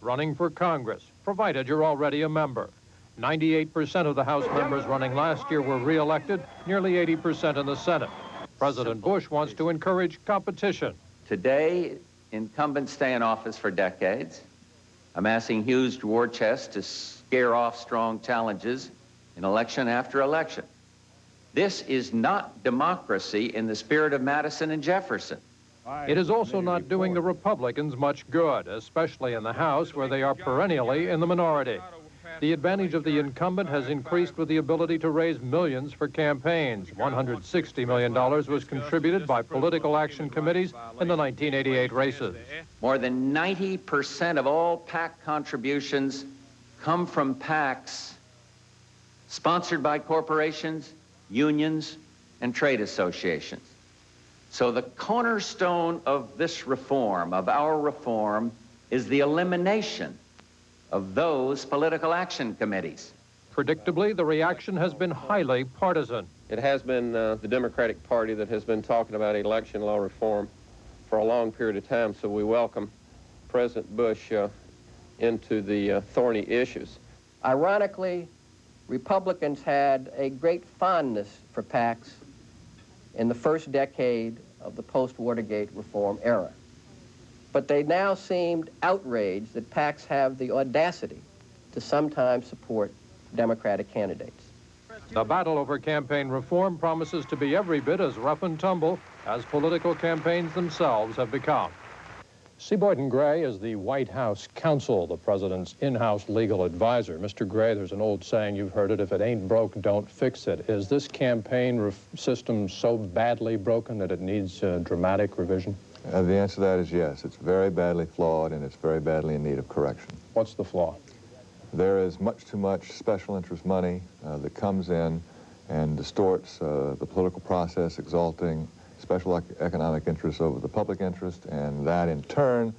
running for Congress, provided you're already a member. 98% of the House members running last year were re-elected, nearly 80% in the Senate. President Bush wants to encourage competition. Today, incumbents stay in office for decades, amassing huge war chests to scare off strong challenges in election after election. This is not democracy in the spirit of Madison and Jefferson. It is also not doing the Republicans much good, especially in the House, where they are perennially in the minority. The advantage of the incumbent has increased with the ability to raise millions for campaigns. $160 million was contributed by political action committees in the 1988 races. More than 90% of all PAC contributions come from PACs sponsored by corporations, unions, and trade associations. So the cornerstone of this reform, of our reform, is the elimination of those political action committees. Predictably, the reaction has been highly partisan. It has been the Democratic Party that has been talking about election law reform for a long period of time, so we welcome President Bush into the thorny issues. Ironically, Republicans had a great fondness for PACs in the first decade of the post-Watergate reform era. But they now seemed outraged that PACs have the audacity to sometimes support Democratic candidates. The battle over campaign reform promises to be every bit as rough and tumble as political campaigns themselves have become. C. Boyden Gray is the White House counsel, the president's in-house legal advisor. Mr. Gray, there's an old saying, you've heard it, if it ain't broke, don't fix it. Is this campaign system so badly broken that it needs dramatic revision? The answer to that is yes. It's very badly flawed, and it's very badly in need of correction. What's the flaw? There is much too much special interest money that comes in and distorts the political process, exalting special economic interests over the public interest, and that in turn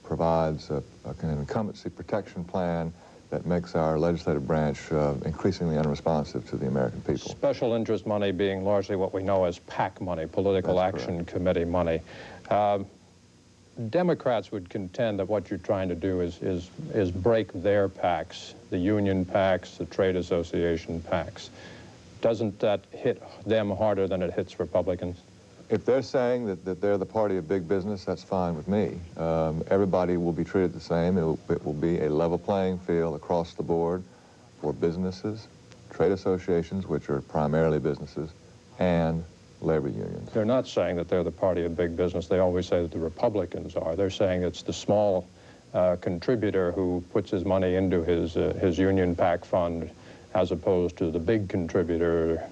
provides an incumbency protection plan that makes our legislative branch increasingly unresponsive to the American people. Special interest money being largely what we know as PAC money, Political Action Committee money. Democrats would contend that what you're trying to do is break their PACs, the union PACs, the trade association PACs. Doesn't that hit them harder than it hits Republicans? If they're saying that they're the party of big business, that's fine with me. Everybody will be treated the same. It will be a level playing field across the board for businesses, trade associations, which are primarily businesses, and labor unions. They're not saying that they're the party of big business. They always say that the Republicans are. They're saying it's the small contributor who puts his money into his union PAC fund as opposed to the big contributor,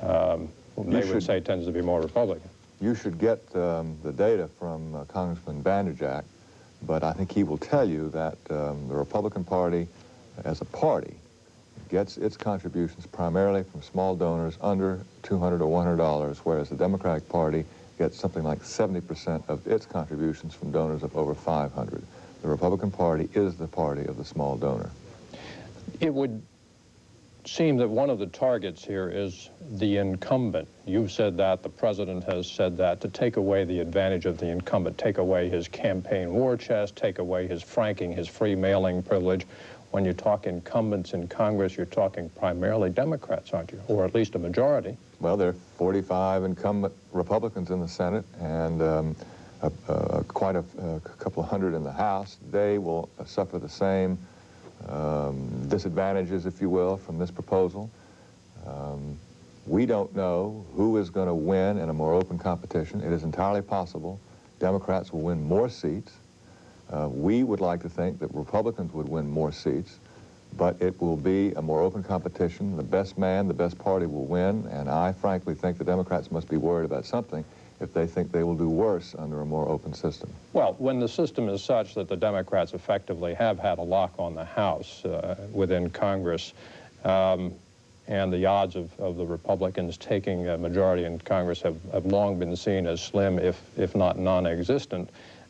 whom they would say tends to be more Republican. You should get the data from Congressman Banderjack, but I think he will tell you that the Republican Party, as a party, gets its contributions primarily from small donors under $200 or $100, whereas the Democratic Party gets something like 70% of its contributions from donors of over $500. The Republican Party is the party of the small donor. It would seem that one of the targets here is the incumbent. You've said that, the president has said that, to take away the advantage of the incumbent, take away his campaign war chest, take away his franking, his free mailing privilege. When you talk incumbents in Congress, you're talking primarily Democrats, aren't you? Or at least a majority. Well, there are 45 incumbent Republicans in the Senate and quite a couple of hundred in the House. They will suffer the same disadvantages, if you will, from this proposal. We don't know who is going to win in a more open competition. It is entirely possible Democrats will win more seats. We would like to think that Republicans would win more seats, but it will be a more open competition. The best man, the best party will win, and I frankly think the Democrats must be worried about something if they think they will do worse under a more open system. Well, when the system is such that the Democrats effectively have had a lock on the House within Congress, and the odds of the Republicans taking a majority in Congress have long been seen as slim, if not non-existent.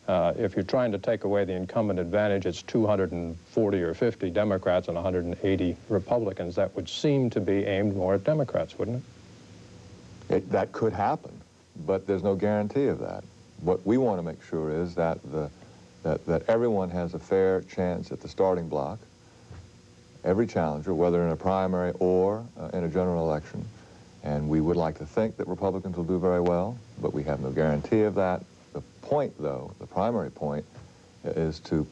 If you're trying to take away the incumbent advantage, it's 240 or 50 Democrats and 180 Republicans. That would seem to be aimed more at Democrats, wouldn't it? That could happen, but there's no guarantee of that. What we want to make sure is that the that everyone has a fair chance at the starting block, every challenger, whether in a primary or in a general election. And we would like to think that Republicans will do very well, but we have no guarantee of that. The point, though, the primary point, is to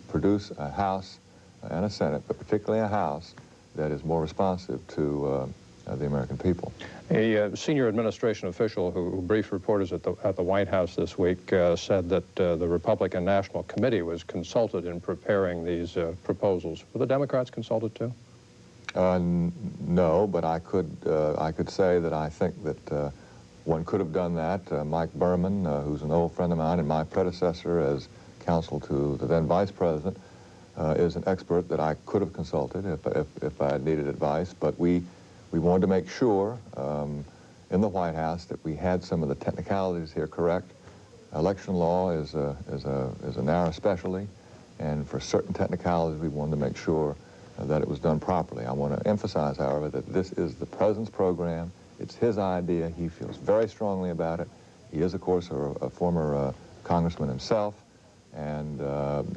produce a House and a Senate, but particularly a House that is more responsive to the American people. A senior administration official who briefed reporters at the White House this week said that the Republican National Committee was consulted in preparing these proposals. Were the Democrats consulted too? No, but I could say that I think that one could have done that. Mike Berman, who's an old friend of mine and my predecessor as counsel to the then Vice President, is an expert that I could have consulted if I had needed advice. But we wanted to make sure in the White House that we had some of the technicalities here correct. Election law is a narrow specialty, and for certain technicalities we wanted to make sure that it was done properly. I want to emphasize, however, that this is the President's program. It's his idea. He feels very strongly about it. He is, of course, a former congressman himself, and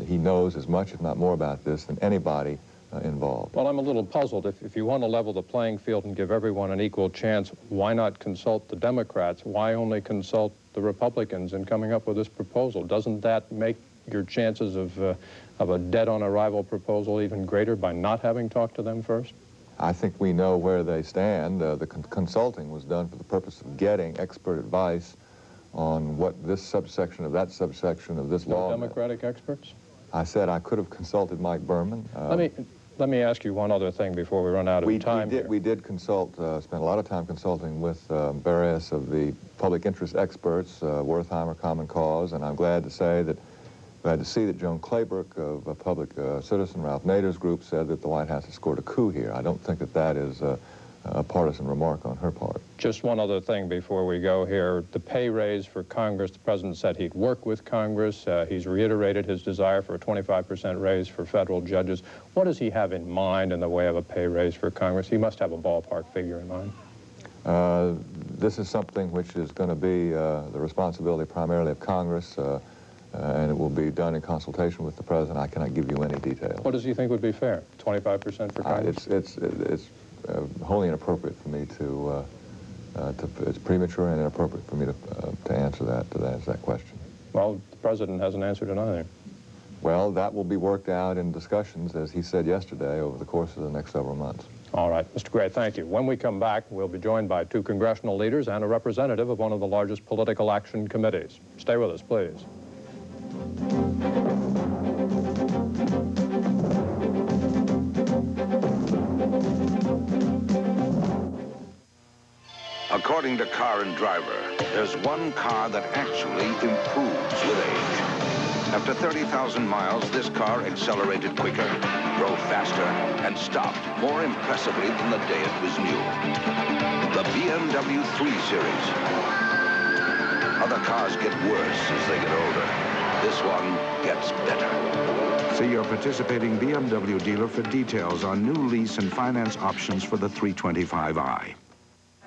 he knows as much, if not more, about this than anybody involved. Well, I'm a little puzzled. If you want to level the playing field and give everyone an equal chance, why not consult the Democrats? Why only consult the Republicans in coming up with this proposal? Doesn't that make your chances of a dead-on-arrival proposal even greater by not having talked to them first? I think we know where they stand. The consulting was done for the purpose of getting expert advice on what this subsection of that subsection of this law. Democratic experts? I said I could have consulted Mike Berman. Let me ask you one other thing before we run out of time. We did consult, spent a lot of time consulting with various of the public interest experts, Wertheimer, Common Cause, and I'm glad to see that Joan Clayburgh of Public Citizen, Ralph Nader's group, said that the White House has scored a coup here. I don't think that is a partisan remark on her part. Just one other thing before we go here. The pay raise for Congress, the President said he'd work with Congress. He's reiterated his desire for a 25% raise for federal judges. What does he have in mind in the way of a pay raise for Congress? He must have a ballpark figure in mind. This is something which is going to be the responsibility primarily of Congress, and it will be done in consultation with the President. I cannot give you any details. What does he think would be fair? 25% for Congress? It's wholly inappropriate for me it's premature and inappropriate for me to answer that question. Well, the President hasn't answered it either. Well, that will be worked out in discussions, as he said yesterday, over the course of the next several months. All right, Mr. Gray, thank you. When we come back, we'll be joined by two congressional leaders and a representative of one of the largest political action committees. Stay with us, please. According to Car and Driver, there's one car that actually improves with age. After 30,000 miles, this car accelerated quicker, drove faster, and stopped more impressively than the day it was new. The BMW 3 Series. Other cars get worse as they get older. This one gets better. See your participating BMW dealer for details on new lease and finance options for the 325i.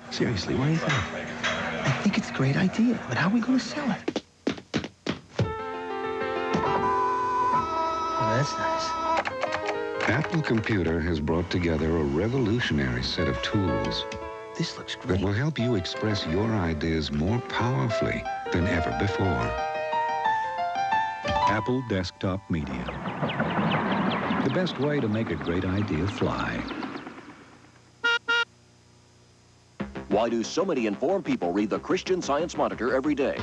Seriously, what do you think? I think it's a great idea, but how are we going to sell it? Oh, that's nice. Apple Computer has brought together a revolutionary set of tools This looks great. that will help you express your ideas more powerfully than ever before. Apple Desktop Media. The best way to make a great idea fly. Why do so many informed people read the Christian Science Monitor every day?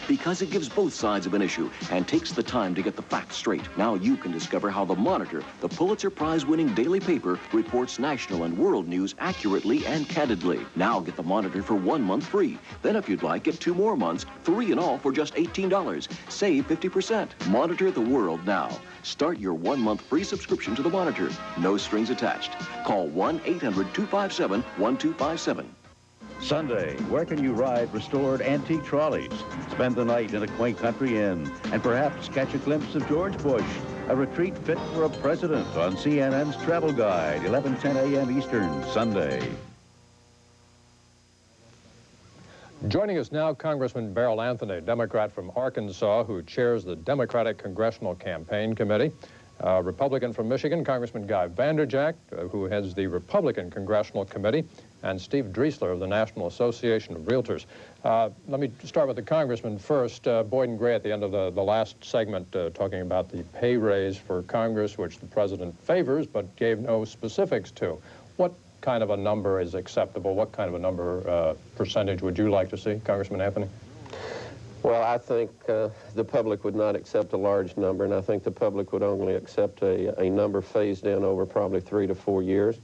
Because it gives both sides of an issue and takes the time to get the facts straight. Now you can discover how the Monitor, the Pulitzer Prize-winning daily paper, reports national and world news accurately and candidly. Now get the Monitor for 1 month free. Then if you'd like, get 2 more months, 3 in all for just $18. Save 50%. Monitor the world now. Start your 1 month free subscription to the Monitor. No strings attached. Call 1-800-257-1257. Sunday, where can you ride restored antique trolleys, spend the night in a quaint country inn, and perhaps catch a glimpse of George Bush, a retreat fit for a president on CNN's Travel Guide, 11:10 a.m. Eastern, Sunday. Joining us now, Congressman Beryl Anthony, Democrat from Arkansas, who chairs the Democratic Congressional Campaign Committee. Republican from Michigan, Congressman Guy Vanderjagt, who heads the Republican Congressional Committee, and Steve Driesler of the National Association of Realtors. Let me start with the congressman first. Boyd and Gray at the end of the last segment talking about the pay raise for Congress, which the president favors but gave no specifics to. What kind of a number is acceptable? What kind of a number, percentage would you like to see, Congressman Anthony? Well, I think the public would not accept a large number, and I think the public would only accept a number phased in over probably 3 to 4 years.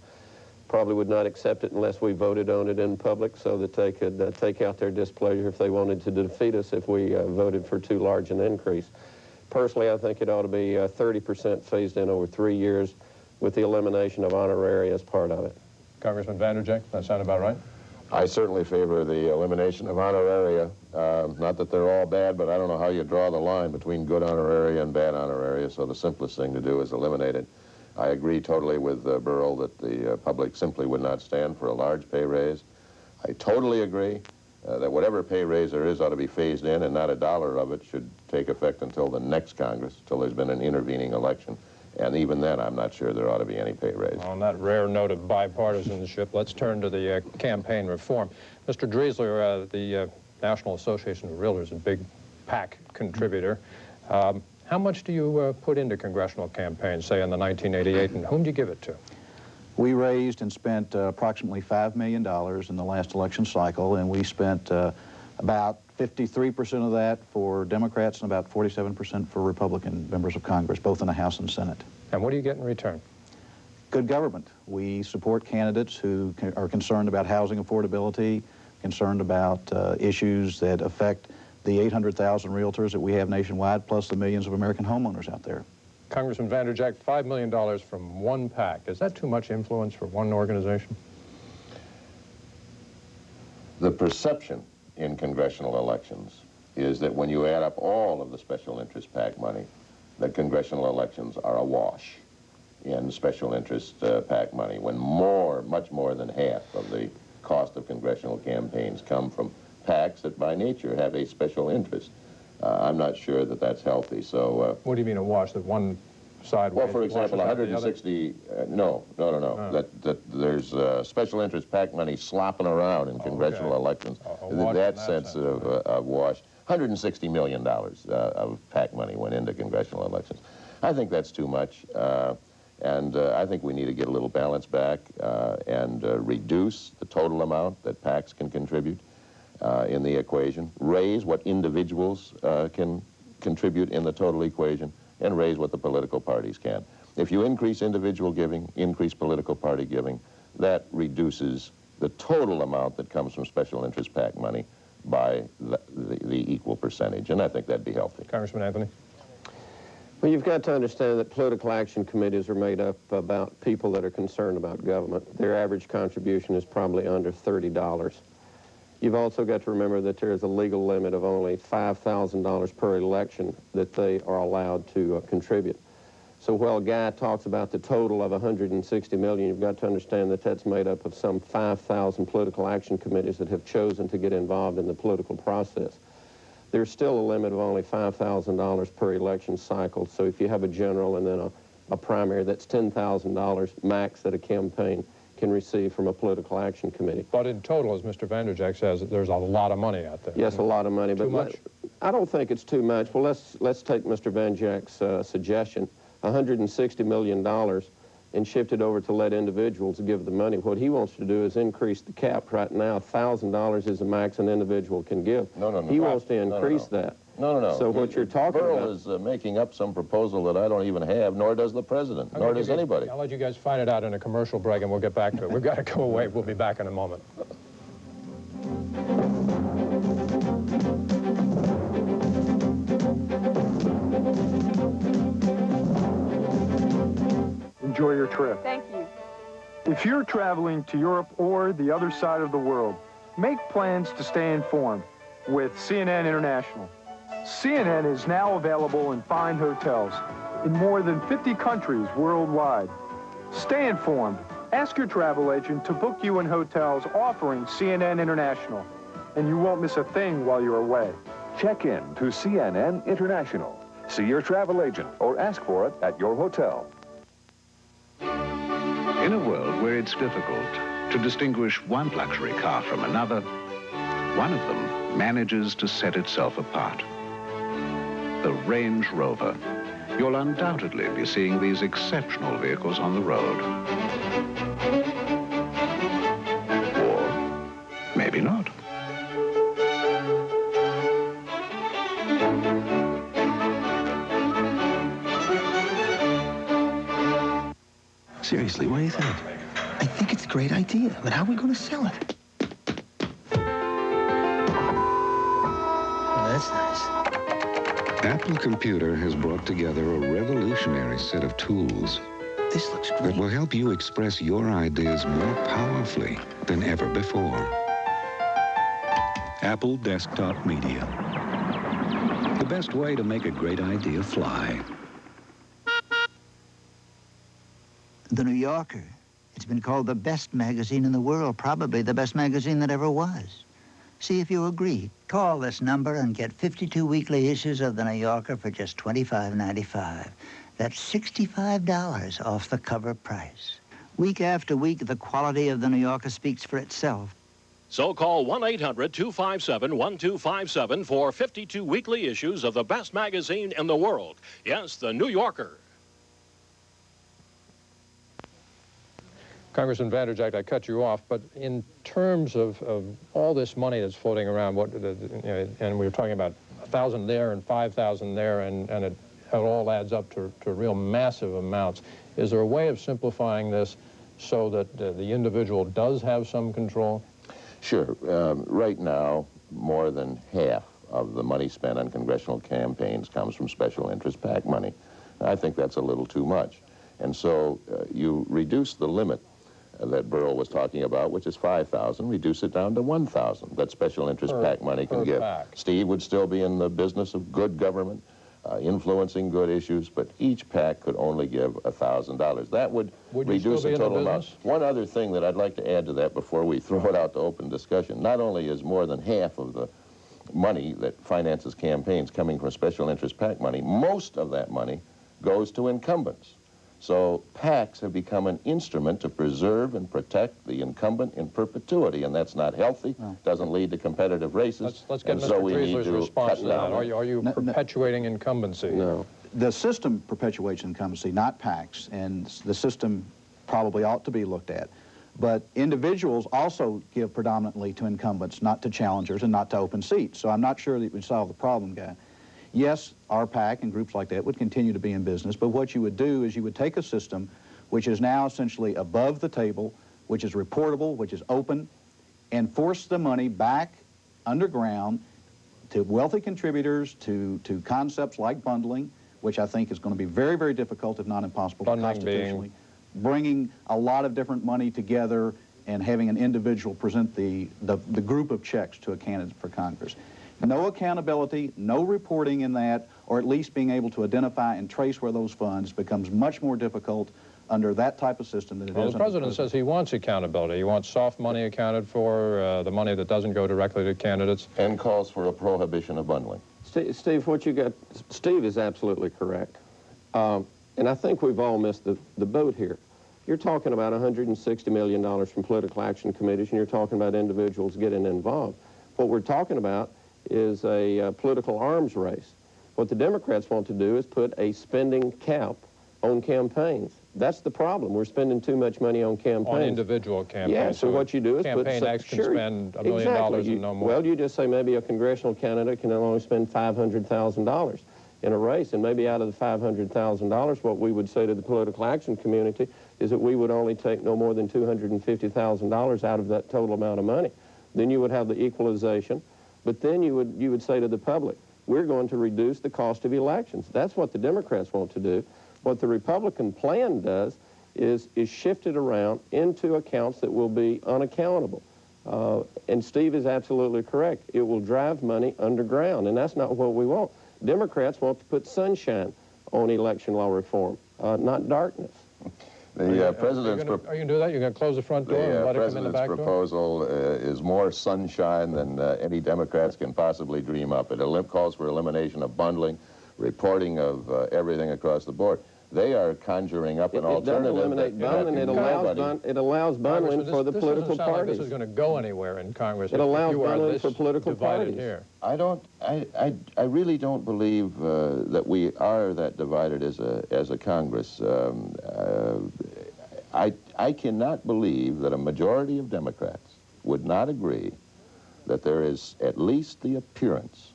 Probably would not accept it unless we voted on it in public so that they could take out their displeasure if they wanted to defeat us if we voted for too large an increase. Personally, I think it ought to be 30% phased in over 3 years with the elimination of honorary as part of it. Congressman Vanderjagt, that sound about right? I certainly favor the elimination of honoraria. Not that they're all bad, but I don't know how you draw the line between good honoraria and bad honoraria, so the simplest thing to do is eliminate it. I agree totally with Beryl that the public simply would not stand for a large pay raise. I totally agree that whatever pay raise there is ought to be phased in, and not a dollar of it should take effect until the next Congress, until there's been an intervening election. And even then, I'm not sure there ought to be any pay raise. On that rare note of bipartisanship, let's turn to the campaign reform. Mr. Driesler, the National Association of Realtors, a big PAC contributor. How much do you put into congressional campaigns, say, in the 1988, and whom do you give it to? We raised and spent approximately $5 million in the last election cycle, and we spent about 53% of that for Democrats and about 47% for Republican members of Congress, both in the House and Senate. And what do you get in return? Good government. We support candidates who are concerned about housing affordability, concerned about issues that affect the 800,000 realtors that we have nationwide, plus the millions of American homeowners out there. Congressman Vanderjagt, $5 million from one PAC. Is that too much influence for one organization? The perception in congressional elections is that when you add up all of the special interest PAC money, that congressional elections are awash in special interest PAC money, when much more than half of the cost of congressional campaigns come from PACs that by nature have a special interest. I'm not sure that that's healthy, so... what do you mean awash, that one side... Well, for example, 160... no. That there's special interest PAC money slopping around in congressional elections. That sense of wash. $160 million of PAC money went into congressional elections. I think that's too much, and I think we need to get a little balance back and reduce the total amount that PACs can contribute in the equation, raise what individuals can contribute in the total equation, and raise what the political parties can. If you increase individual giving, increase political party giving, that reduces the total amount that comes from special interest PAC money by the equal percentage, and I think that'd be healthy. Congressman Anthony? Well, you've got to understand that political action committees are made up about people that are concerned about government. Their average contribution is probably under $30. You've also got to remember that there is a legal limit of only $5,000 per election that they are allowed to contribute. So while Guy talks about the total of $160 million, you've got to understand that that's made up of some 5,000 political action committees that have chosen to get involved in the political process. There's still a limit of only $5,000 per election cycle, so if you have a general and then a primary, that's $10,000 max that a campaign can receive from a political action committee. But in total, as Mr. Vanderjagt says, there's a lot of money out there. Yes, a lot of money. Too much? I don't think it's too much. Well, let's take Mr. Vanderjagt's suggestion, $160 million, and shift it over to let individuals give the money. What he wants to do is increase the cap right now. $1,000 is the max an individual can give. No. He wants to increase that. No. So what you're talking about... Beryl is making up some proposal that I don't even have, nor does the president, nor does anybody. I'll let you guys find it out in a commercial break, and we'll get back to it. We've got to go away. We'll be back in a moment. Enjoy your trip. Thank you. If you're traveling to Europe or the other side of the world, make plans to stay informed with CNN International. CNN is now available in fine hotels in more than 50 countries worldwide. Stay informed. Ask your travel agent to book you in hotels offering CNN International. and you won't miss a thing while you're away. Check in to CNN International. See your travel agent or ask for it at your hotel. In a world where it's difficult to distinguish one luxury car from another, one of them manages to set itself apart. The Range Rover. You'll undoubtedly be seeing these exceptional vehicles on the road. Or maybe not. Seriously, what do you think? I think it's a great idea, but how are we going to sell it? Oh, that's nice. Apple Computer has brought together a revolutionary set of tools. This looks great. That will help you express your ideas more powerfully than ever before. Apple Desktop Media. The best way to make a great idea fly. The New Yorker. It's been called the best magazine in the world, probably the best magazine that ever was. See if you agree. Call this number and get 52 weekly issues of the New Yorker for just $25.95. That's $65 off the cover price. Week after week, the quality of the New Yorker speaks for itself. So call 1-800-257-1257 for 52 weekly issues of the best magazine in the world. Yes, the New Yorker. Congressman Vanderjagt, I cut you off, but in terms of all this money that's floating around, and we were talking about 1,000 there and 5,000 there, and it all adds up to real massive amounts. Is there a way of simplifying this so that the individual does have some control? Sure. Right now, more than half of the money spent on congressional campaigns comes from special interest PAC money. I think that's a little too much. And so you reduce the limit that Burl was talking about, which is 5,000, reduce it down to 1,000 that special interest PAC money can give. Steve would still be in the business of good government, influencing good issues, but each PAC could only give $1,000. That would reduce the total amount. One other thing that I'd like to add to that before we throw it out to open discussion, not only is more than half of the money that finances campaigns coming from special interest PAC money, most of that money goes to incumbents. So PACs have become an instrument to preserve and protect the incumbent in perpetuity, and that's not healthy, doesn't lead to competitive races. Let's get Mr. Driesler's response to that. Are you perpetuating incumbency? No. The system perpetuates incumbency, not PACs, and the system probably ought to be looked at. But individuals also give predominantly to incumbents, not to challengers and not to open seats. So I'm not sure that it would solve the problem, Guy. Yes, our PAC and groups like that would continue to be in business, but what you would do is you would take a system which is now essentially above the table, which is reportable, which is open, and force the money back underground to wealthy contributors, to concepts like bundling, which I think is going to be very, very difficult, if not impossible, constitutionally. Bringing a lot of different money together and having an individual present the group of checks to a candidate for Congress. No accountability, no reporting in that, or at least being able to identify and trace where those funds becomes much more difficult under that type of system than it is. The president says he wants accountability. He wants soft money accounted for, the money that doesn't go directly to candidates. And calls for a prohibition of bundling. Steve, what you got, Steve is absolutely correct. And I think we've all missed the boat here. You're talking about $160 million from political action committees, and you're talking about individuals getting involved. What we're talking about is a political arms race. What the Democrats want to do is put a spending cap on campaigns. That's the problem. We're spending too much money on campaigns. On individual campaigns. Yeah, so what you do is put... Campaign X can spend $1 million and no more. Well, you just say maybe a congressional candidate can only spend $500,000 in a race, and maybe out of the $500,000, what we would say to the political action community is that we would only take no more than $250,000 out of that total amount of money. Then you would have the equalization. But then you would say to the public, we're going to reduce the cost of elections. That's what the Democrats want to do. What the Republican plan does is shift it around into accounts that will be unaccountable. And Steve is absolutely correct. It will drive money underground, and that's not what we want. Democrats want to put sunshine on election law reform, not darkness. The president's... Are you going to do that? You're going to close the front door and let it come in the back door? The president's proposal is more sunshine than any Democrats can possibly dream up. It calls for elimination of bundling, reporting of everything across the board. They are conjuring up an alternative. It doesn't eliminate bundling. It allows bundling for the political parties. This is going to go anywhere in Congress. It allows bundling for political parties. Here. I really don't believe that we are that divided as a Congress. I cannot believe that a majority of Democrats would not agree that there is at least the appearance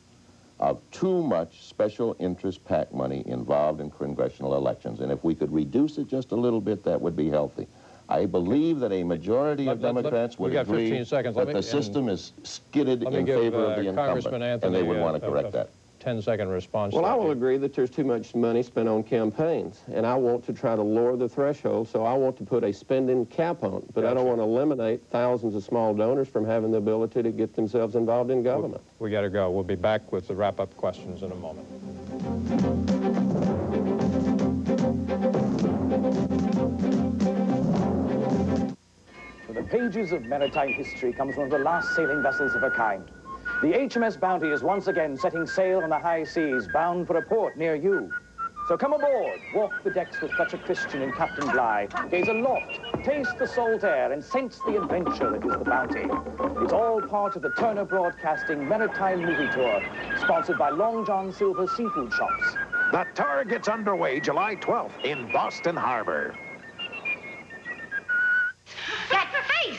of too much special interest PAC money involved in congressional elections. And if we could reduce it just a little bit, that would be healthy. I believe that a majority of Democrats would agree that the system is skidded in favor of the incumbent, and they would want to correct that. 10-second response. Well, I will agree that there's too much money spent on campaigns, and I want to try to lower the threshold, so I want to put a spending cap on it, but I don't want to eliminate thousands of small donors from having the ability to get themselves involved in government. We got to go. We'll be back with the wrap-up questions in a moment. From the pages of maritime history comes one of the last sailing vessels of her kind. The HMS Bounty is once again setting sail on the high seas, bound for a port near you. So come aboard, walk the decks with Fletcher Christian and Captain Bligh, gaze aloft, taste the salt air, and sense the adventure that is the Bounty. It's all part of the Turner Broadcasting Maritime Movie Tour, sponsored by Long John Silver Seafood Shops. The tour gets underway July 12th in Boston Harbor.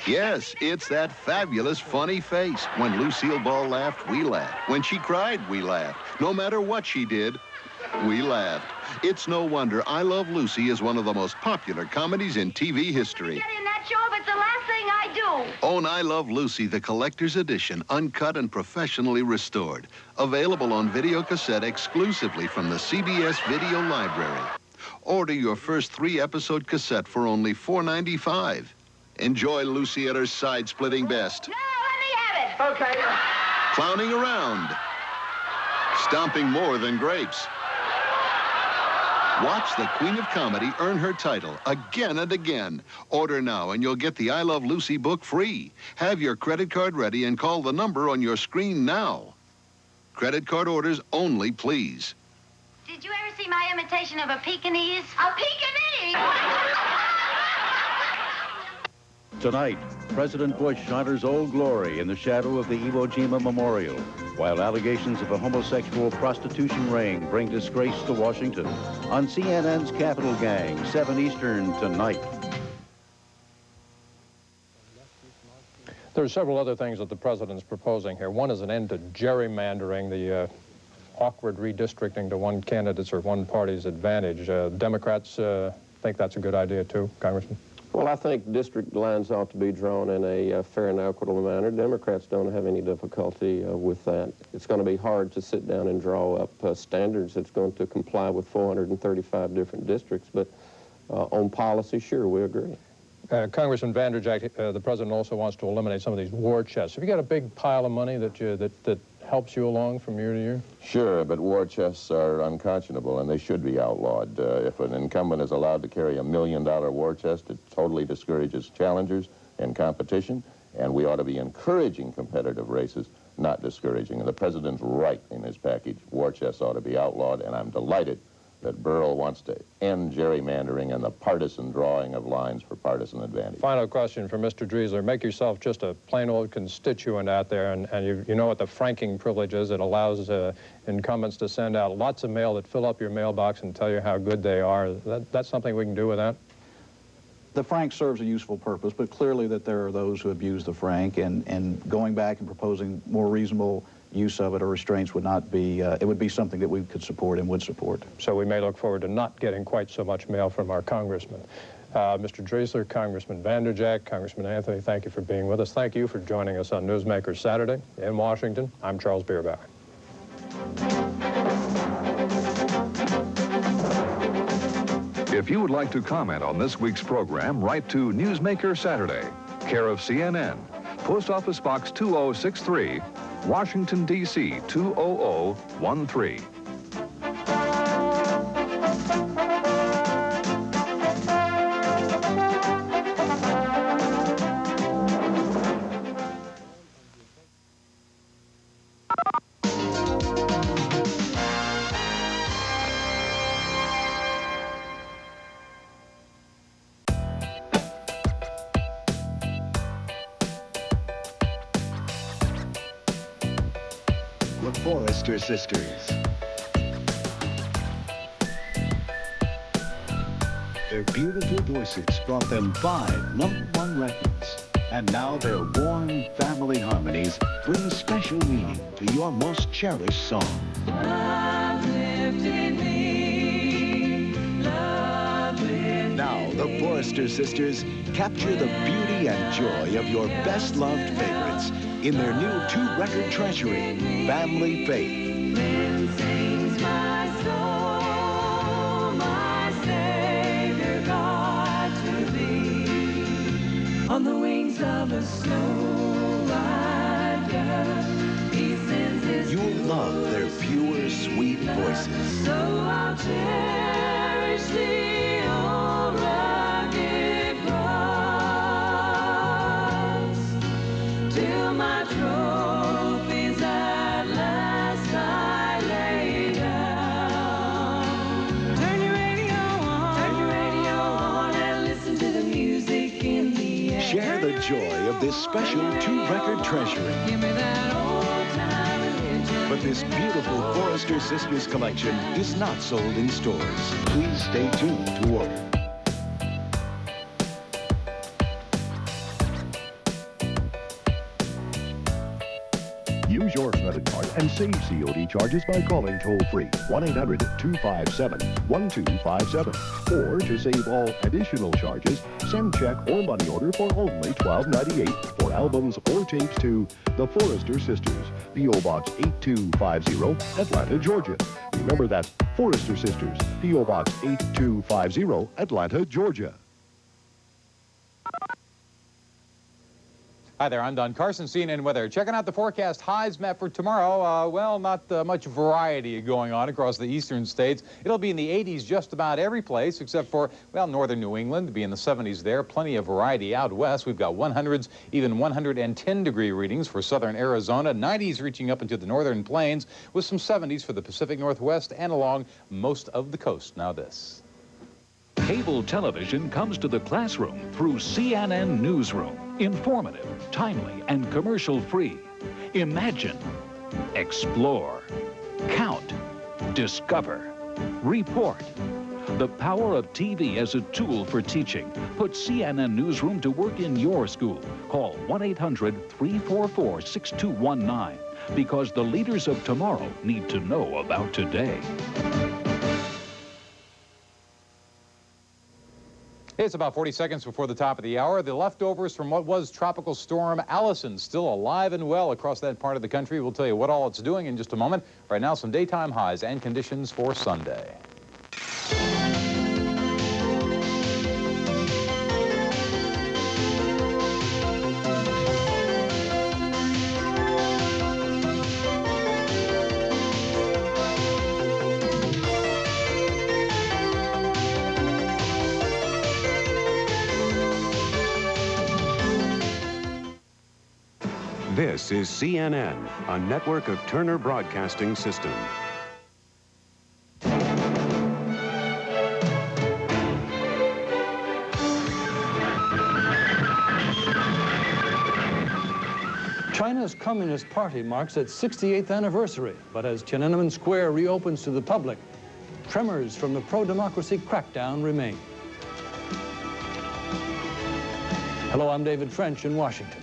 Yes, it's that fabulous, funny face. When Lucille Ball laughed, we laughed. When she cried, we laughed. No matter what she did, we laughed. It's no wonder I Love Lucy is one of the most popular comedies in TV history. Get in that show if it's the last thing I do. Own I Love Lucy, the collector's edition, uncut and professionally restored. Available on video cassette exclusively from the CBS Video Library. Order your first 3-episode cassette for only $4.95. Enjoy Lucy at her side-splitting best. No, let me have it. Okay. Clowning around. Stomping more than grapes. Watch the Queen of Comedy earn her title again and again. Order now and you'll get the I Love Lucy book free. Have your credit card ready and call the number on your screen now. Credit card orders only, please. Did you ever see my imitation of a Pekingese? A Pekingese? Tonight, President Bush honors Old Glory in the shadow of the Iwo Jima Memorial, while allegations of a homosexual prostitution ring bring disgrace to Washington. On CNN's Capital Gang, 7 Eastern tonight. There are several other things that the president's proposing here. One is an end to gerrymandering, the awkward redistricting to one candidate's or one party's advantage. Democrats think that's a good idea too, Congressman? Well, I think district lines ought to be drawn in a fair and equitable manner. Democrats don't have any difficulty with that. It's going to be hard to sit down and draw up standards that's going to comply with 435 different districts, but on policy, sure, we agree. Congressman Vanderjack, the president also wants to eliminate some of these war chests. Have you got a big pile of money that helps you along from year to year? Sure, but war chests are unconscionable, and they should be outlawed. If an incumbent is allowed to carry $1 million war chest, it totally discourages challengers and competition, and we ought to be encouraging competitive races, not discouraging. And the president's right in his package. War chests ought to be outlawed, and I'm delighted that Burl wants to end gerrymandering and the partisan drawing of lines for partisan advantage. Final question for Mr. Driesler. Make yourself just a plain old constituent out there, and you know what the franking privilege is. It allows incumbents to send out lots of mail that fill up your mailbox and tell you how good they are. That's something we can do with that? The frank serves a useful purpose, but clearly that there are those who abuse the frank, and going back and proposing more reasonable use of it or restraints would not be, it would be something that we could support and would support. So we may look forward to not getting quite so much mail from our congressman. Mr. Driesler, Congressman Vanderjack, Congressman Anthony, thank you for being with us. Thank you for joining us on Newsmakers Saturday in Washington. I'm Charles Bierbauer. If you would like to comment on this week's program, write to Newsmaker Saturday, care of CNN, Post Office Box 2063, Washington, D.C. 20013. Forrester Sisters. Their beautiful voices brought them 5 #1 records. And now their warm family harmonies bring special meaning to your most cherished song. Now the Forrester Sisters capture the beauty and joy of your best-loved favorites in their new 2-record treasury, Family Faith. On the wings of a snow-white dove, he sends his... You'll love their pure, sweet voices. So I'll cherish the old rugged cross till my trophies at last I lay down. Turn your radio on and listen to the music in the Share the joy of this special 2-record treasury. But this beautiful Forrester Sisters collection is not sold in stores. Please stay tuned to order. Use your credit card and save COD charges by calling toll-free 1-800-257-1257. Or to save all additional charges, send check or money order for only $12.98 for albums or tapes to the Forrester Sisters, P.O. Box 8250, Atlanta, Georgia. Remember, that's Forrester Sisters, P.O. Box 8250, Atlanta, Georgia. Hi there, I'm Don Carson, CNN Weather. Checking out the forecast highs map for tomorrow. Well, not much variety going on across the eastern states. It'll be in the 80s just about every place except for, well, northern New England, to be in the 70s there. Plenty of variety out west. We've got 100s, even 110-degree readings for southern Arizona. 90s reaching up into the northern plains with some 70s for the Pacific Northwest and along most of the coast. Now this. Cable television comes to the classroom through CNN Newsroom. Informative, timely, and commercial-free. Imagine, explore, count, discover, report. The power of TV as a tool for teaching. Put CNN Newsroom to work in your school. Call 1-800-344-6219 because the leaders of tomorrow need to know about today. It's about 40 seconds before the top of the hour. The leftovers from what was Tropical Storm Allison still alive and well across that part of the country. We'll tell you what all it's doing in just a moment. Right now, some daytime highs and conditions for Sunday. This is CNN, a network of Turner Broadcasting System. China's Communist Party marks its 68th anniversary, but as Tiananmen Square reopens to the public, tremors from the pro-democracy crackdown remain. Hello, I'm David French in Washington.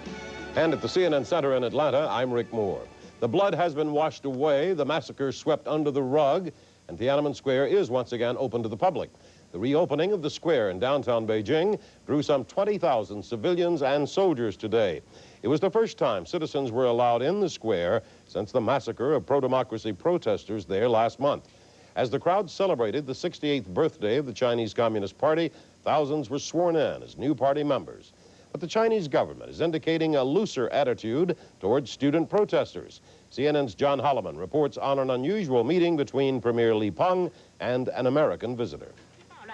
And at the CNN Center in Atlanta, I'm Rick Moore. The blood has been washed away, the massacre swept under the rug, and Tiananmen Square is once again open to the public. The reopening of the square in downtown Beijing drew some 20,000 civilians and soldiers today. It was the first time citizens were allowed in the square since the massacre of pro-democracy protesters there last month. As the crowd celebrated the 68th birthday of the Chinese Communist Party, thousands were sworn in as new party members. But the Chinese government is indicating a looser attitude towards student protesters. CNN's John Holloman reports on an unusual meeting between Premier Li Peng and an American visitor.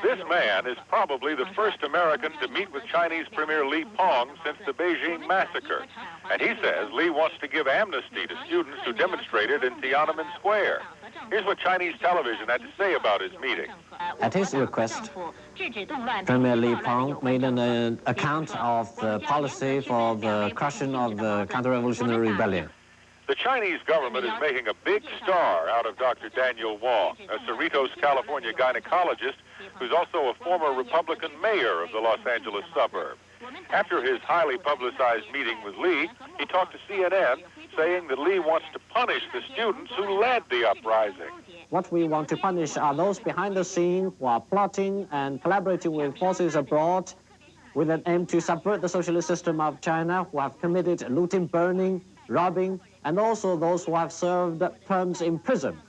This man is probably the first American to meet with Chinese Premier Li Peng since the Beijing massacre. And he says Li wants to give amnesty to students who demonstrated in Tiananmen Square. Here's what Chinese television had to say about his meeting. At his request, Premier Li Peng made an account of the policy for the crushing of the counter-revolutionary rebellion. The Chinese government is making a big star out of Dr. Daniel Wong, a Cerritos, California gynecologist who's also a former Republican mayor of the Los Angeles suburb. After his highly publicized meeting with Lee, he talked to CNN, saying that Lee wants to punish the students who led the uprising. What we want to punish are those behind the scene who are plotting and collaborating with forces abroad with an aim to subvert the socialist system of China, who have committed looting, burning, robbing, and also those who have served terms in prison.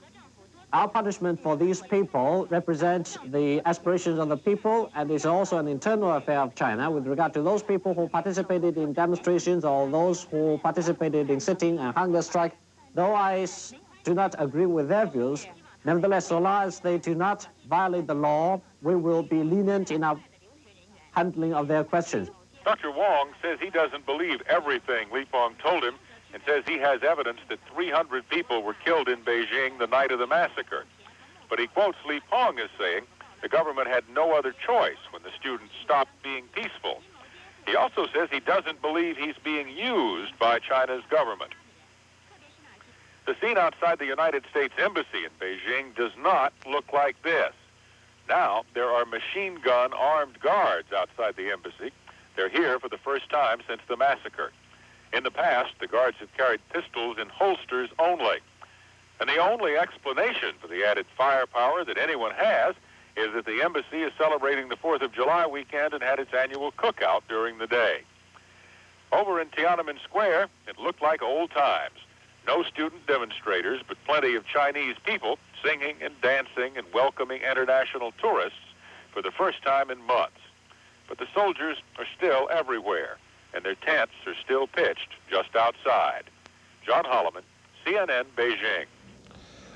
Our punishment for these people represents the aspirations of the people, and is also an internal affair of China with regard to those people who participated in demonstrations or those who participated in sitting and hunger strike. Though I do not agree with their views, nevertheless, so long as they do not violate the law, we will be lenient in our handling of their questions. Dr. Wong says he doesn't believe everything Li Peng told him, and says he has evidence that 300 people were killed in Beijing the night of the massacre. But he quotes Li Peng as saying the government had no other choice when the students stopped being peaceful. He also says he doesn't believe he's being used by China's government. The scene outside the United States Embassy in Beijing does not look like this. Now, there are machine gun armed guards outside the embassy. They're here for the first time since the massacre. In the past, the guards have carried pistols in holsters only. And the only explanation for the added firepower that anyone has is that the embassy is celebrating the 4th of July weekend and had its annual cookout during the day. Over in Tiananmen Square, it looked like old times. No student demonstrators, but plenty of Chinese people singing and dancing and welcoming international tourists for the first time in months. But the soldiers are still everywhere, and their tents are still pitched just outside. John Holloman, CNN, Beijing.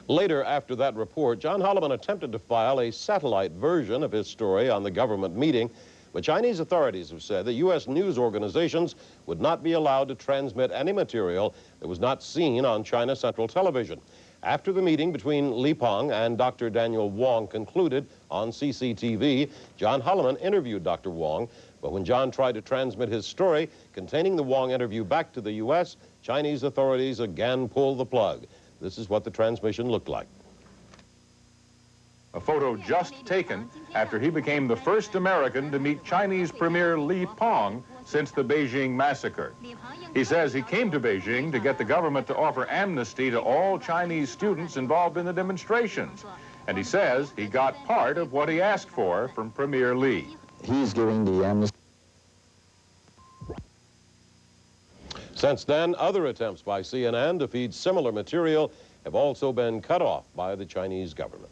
Later, after that report, John Holloman attempted to file a satellite version of his story on the government meeting, but Chinese authorities have said that U.S. news organizations would not be allowed to transmit any material that was not seen on China Central Television. After the meeting between Li Peng and Dr. Daniel Wong concluded on CCTV, John Holloman interviewed Dr. Wong, but when John tried to transmit his story containing the Wong interview back to the U.S., Chinese authorities again pulled the plug. This is what the transmission looked like. A photo just taken after he became the first American to meet Chinese Premier Li Peng since the Beijing massacre. He says he came to Beijing to get the government to offer amnesty to all Chinese students involved in the demonstrations. And he says he got part of what he asked for from Premier Li. He's giving the amnesty. Since then, other attempts by CNN to feed similar material have also been cut off by the Chinese government.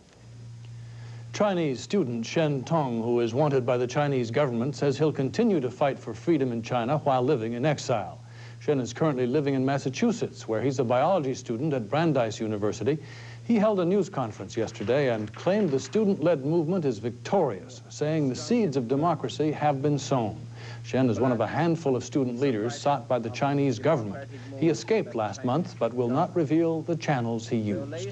Chinese student Shen Tong, who is wanted by the Chinese government, says he'll continue to fight for freedom in China while living in exile. Shen is currently living in Massachusetts, where he's a biology student at Brandeis University. He held a news conference yesterday and claimed the student-led movement is victorious, saying the seeds of democracy have been sown. Shen is one of a handful of student leaders sought by the Chinese government. He escaped last month, but will not reveal the channels he used.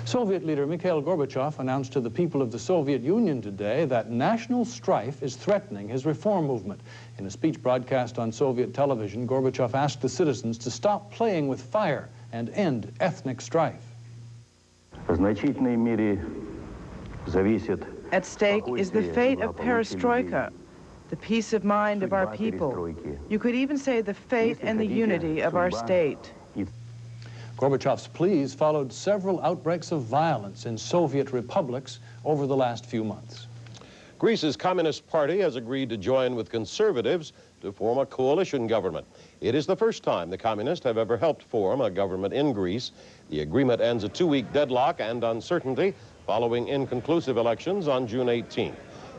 Soviet leader Mikhail Gorbachev announced to the people of the Soviet Union today that national strife is threatening his reform movement. In a speech broadcast on Soviet television, Gorbachev asked the citizens to stop playing with fire and end ethnic strife. At stake is the fate of perestroika, the peace of mind of our people. You could even say the fate and the unity of our state. Gorbachev's pleas followed several outbreaks of violence in Soviet republics over the last few months. Greece's Communist Party has agreed to join with conservatives to form a coalition government. It is the first time the communists have ever helped form a government in Greece. The agreement ends a 2-week deadlock and uncertainty following inconclusive elections on June 18th.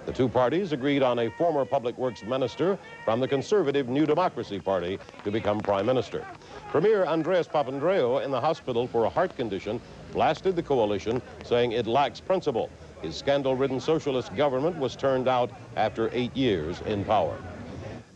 The two parties agreed on a former public works minister from the conservative New Democracy Party to become prime minister. Premier Andreas Papandreou, in the hospital for a heart condition, blasted the coalition, saying it lacks principle. His scandal-ridden socialist government was turned out after 8 years in power.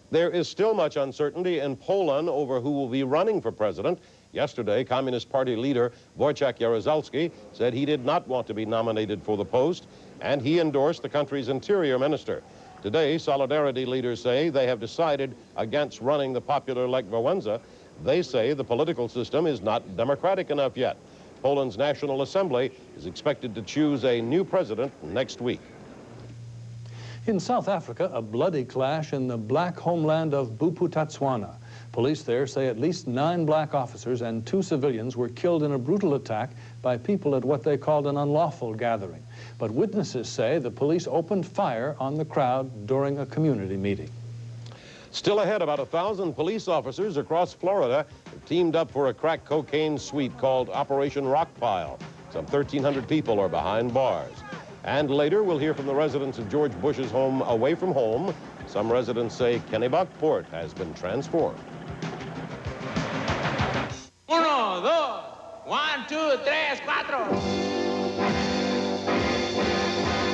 There is still much uncertainty in Poland over who will be running for president. Yesterday, Communist Party leader Wojciech Jaruzelski said he did not want to be nominated for the post, and he endorsed the country's interior minister. Today, Solidarity leaders say they have decided against running the popular Lech Wałęsa. They say the political system is not democratic enough yet. Poland's National Assembly is expected to choose a new president next week. In South Africa, a bloody clash in the black homeland of Bophuthatswana. Police there say at least 9 black officers and 2 civilians were killed in a brutal attack by people at what they called an unlawful gathering. But witnesses say the police opened fire on the crowd during a community meeting. Still ahead, about 1,000 police officers across Florida have teamed up for a crack cocaine sweep called Operation Rockpile. Some 1,300 people are behind bars. And later, we'll hear from the residents of George Bush's home away from home. Some residents say Kennebunkport has been transformed. 1, 2, 1, 2, 3, 4.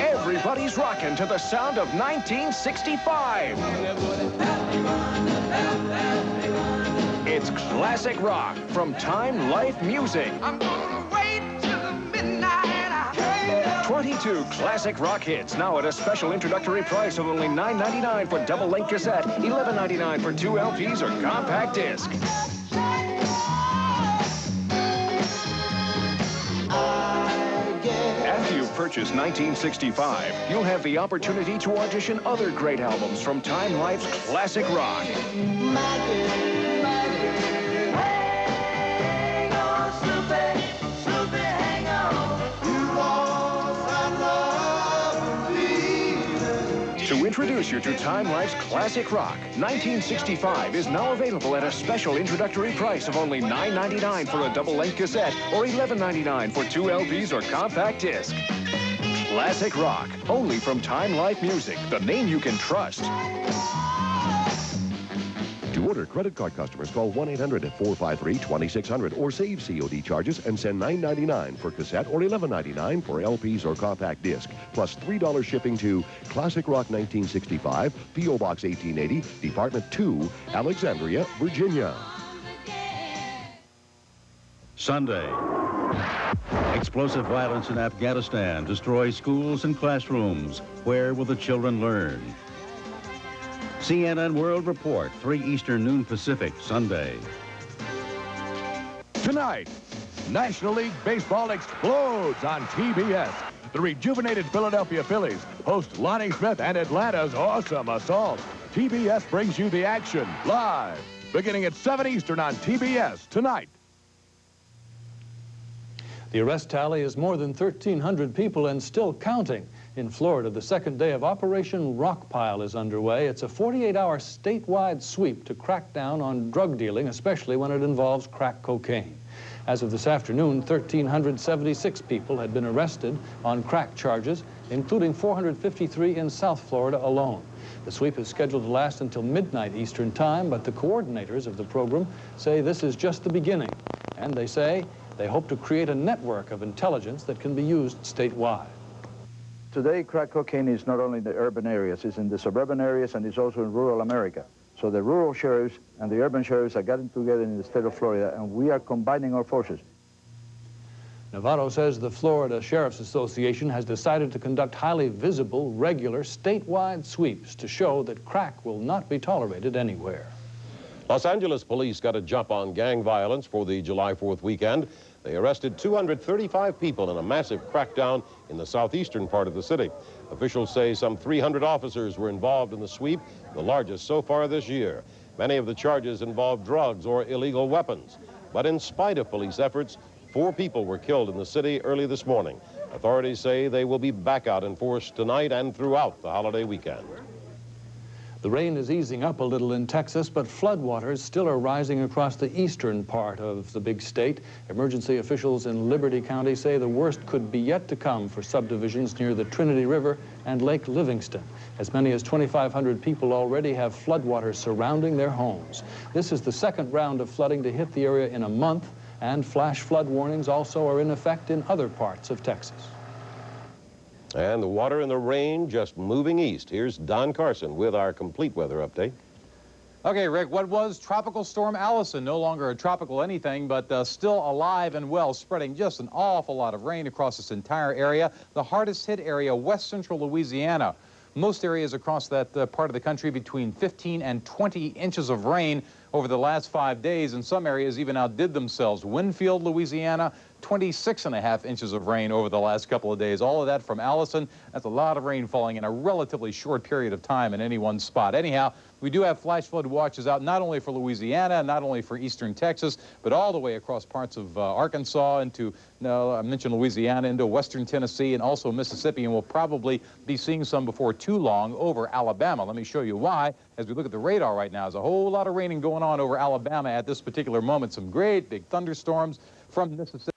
Everybody's rocking to the sound of 1965. It's classic rock from Time Life Music. I'm gonna wait till midnight. 22 classic rock hits, now at a special introductory price of only $9.99 for double-length cassette, $11.99 for 2 LPs or compact disc. After you purchase 1965, you'll have the opportunity to audition other great albums from Time Life's classic rock. To introduce you to Time Life's classic rock, 1965 is now available at a special introductory price of only $9.99 for a double-length cassette or $11.99 for 2 LPs or compact disc. Classic rock, only from Time Life Music, the name you can trust. To order, credit card customers call 1-800-453-2600 or save COD charges and send $9.99 for cassette or $11.99 for LPs or compact disc, plus $3 shipping to Classic Rock 1965, P.O. Box 1880, Department 2, Alexandria, Virginia. Sunday. Explosive violence in Afghanistan destroys schools and classrooms. Where will the children learn? CNN World Report, 3 Eastern, noon Pacific, Sunday. Tonight, National League Baseball explodes on TBS. The rejuvenated Philadelphia Phillies host Lonnie Smith and Atlanta's awesome assault. TBS brings you the action live, beginning at 7 Eastern on TBS tonight. The arrest tally is more than 1,300 people and still counting. In Florida, the second day of Operation Rockpile is underway. It's a 48-hour statewide sweep to crack down on drug dealing, especially when it involves crack cocaine. As of this afternoon, 1,376 people had been arrested on crack charges, including 453 in South Florida alone. The sweep is scheduled to last until midnight Eastern Time, but the coordinators of the program say this is just the beginning. And they say they hope to create a network of intelligence that can be used statewide. Today, crack cocaine is not only in the urban areas, it's in the suburban areas, and it's also in rural America. So the rural sheriffs and the urban sheriffs are getting together in the state of Florida, and we are combining our forces. Navarro says the Florida Sheriff's Association has decided to conduct highly visible, regular, statewide sweeps to show that crack will not be tolerated anywhere. Los Angeles police got a jump on gang violence for the July 4th weekend. They arrested 235 people in a massive crackdown in the southeastern part of the city. Officials say some 300 officers were involved in the sweep, the largest so far this year. Many of the charges involved drugs or illegal weapons. But in spite of police efforts, 4 people were killed in the city early this morning. Authorities say they will be back out in force tonight and throughout the holiday weekend. The rain is easing up a little in Texas, but floodwaters still are rising across the eastern part of the big state. Emergency officials in Liberty County say the worst could be yet to come for subdivisions near the Trinity River and Lake Livingston. As many as 2,500 people already have floodwaters surrounding their homes. This is the second round of flooding to hit the area in a month, and flash flood warnings also are in effect in other parts of Texas. And the water and the rain just moving east. Here's Don Carson with our complete weather update. Okay, Rick, what was Tropical Storm Allison? No longer a tropical anything, but still alive and well, spreading just an awful lot of rain across this entire area. The hardest hit area, west central Louisiana. Most areas across that part of the country between 15 and 20 inches of rain over the last 5 days, and some areas even outdid themselves. Winfield, Louisiana, 26.5 inches of rain over the last couple of days. All of that from Allison. That's a lot of rain falling in a relatively short period of time in any one spot. Anyhow, we do have flash flood watches out not only for Louisiana, not only for eastern Texas, but all the way across parts of Arkansas into, I mentioned Louisiana, into western Tennessee and also Mississippi, and we'll probably be seeing some before too long over Alabama. Let me show you why. As we look at the radar right now, there's a whole lot of raining going on over Alabama at this particular moment. Some great big thunderstorms from Mississippi.